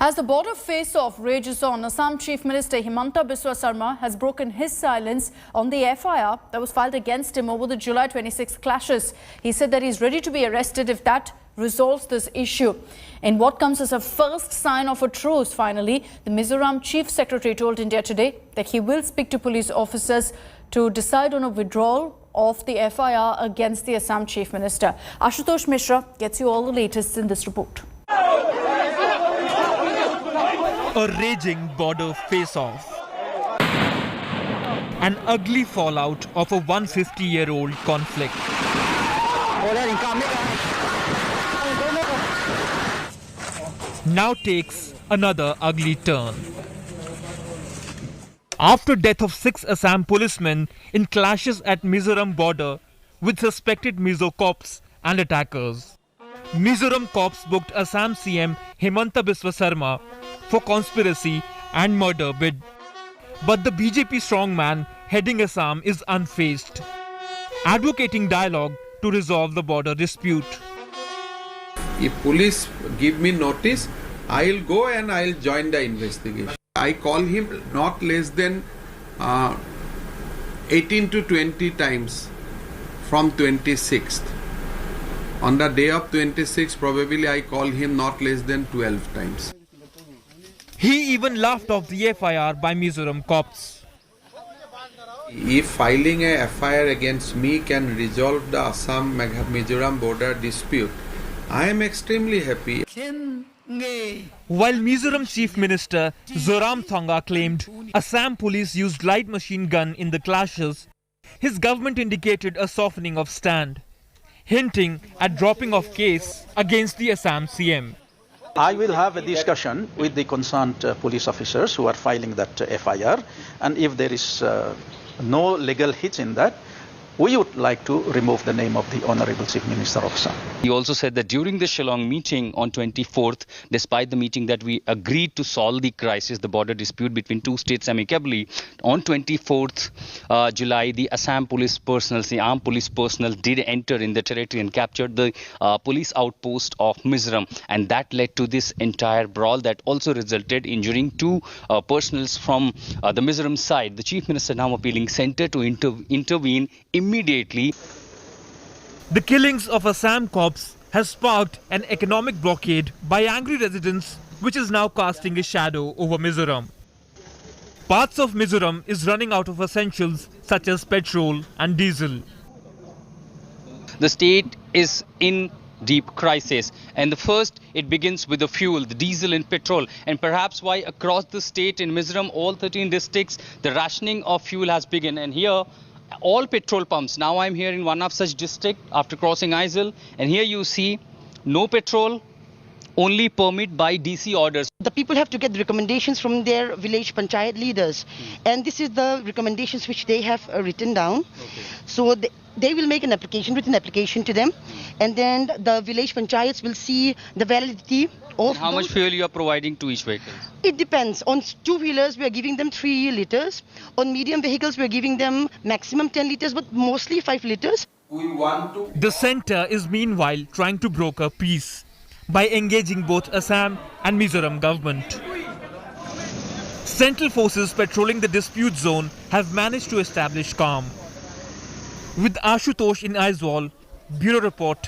As the border face-off rages on, Assam Chief Minister Himanta Biswa Sarma has broken his silence on the FIR that was filed against him over the July 26 clashes. He said that he's ready to be arrested if that resolves this issue. In what comes as a first sign of a truce, finally, the Mizoram Chief Secretary told India Today that he will speak to police officers to decide on a withdrawal of the FIR against the Assam Chief Minister. Ashutosh Mishra gets you all the latest in this report. A raging border face-off. An ugly fallout of a 150-year-old conflict. Now takes another ugly turn. After death of 6 Assam policemen in clashes at Mizoram border with suspected Mizo cops and attackers, Mizoram cops booked Assam CM Himanta Biswa Sarma for conspiracy and murder bid. But the BJP strongman heading Assam is unfazed, advocating dialogue to resolve the border dispute. If police give me notice, I'll go and I'll join the investigation. I call him not less than 18 to 20 times from 26th. On the day of 26th, probably I call him not less than 12 times. He even laughed off the FIR by Mizoram cops. If filing a FIR against me can resolve the Assam-Mizoram border dispute, I am extremely happy. While Mizoram Chief Minister Zoramthanga claimed Assam police used light machine gun in the clashes, his government indicated a softening of stand, hinting at dropping of case against the Assam CM. I will have a discussion with the concerned police officers who are filing that FIR, and if there is no legal hits in that, we would like to remove the name of the Honorable Chief Minister of Assam. He also said that during the Shillong meeting on 24th, despite the meeting that we agreed to solve the crisis, the border dispute between two states amicably, on 24th July, the Assam police personnel, the armed police personnel did enter in the territory and captured the police outpost of Mizoram. And that led to this entire brawl that also resulted in injuring 2 personnels from the Mizoram side. The Chief Minister now appealing center to intervene immediately. The killings of Assam cops has sparked an economic blockade by angry residents, which is now casting a shadow over Mizoram. Parts of Mizoram is running out of essentials such as petrol and diesel. The state is in deep crisis, and the first, it begins with the fuel, the diesel and petrol, and perhaps why across the state in Mizoram, all 13 districts, the rationing of fuel has begun. And here all petrol pumps, now I'm here in one of such district after crossing Aizawl, and here you see no petrol, only permit by DC orders. The people have to get the recommendations from their village panchayat leaders, and this is the recommendations which they have written down. Okay. So they will make an application, written application to them, and then the village panchayats will see the validity of how much fuel you are providing to each vehicle. It depends. On 2-wheelers we are giving them 3 liters. On medium vehicles we are giving them maximum 10 liters, but mostly 5 liters. The centre is meanwhile trying to broker peace by engaging both Assam and Mizoram government. Central forces patrolling the dispute zone have managed to establish calm. With Ashutosh in Aizawl, Bureau Report.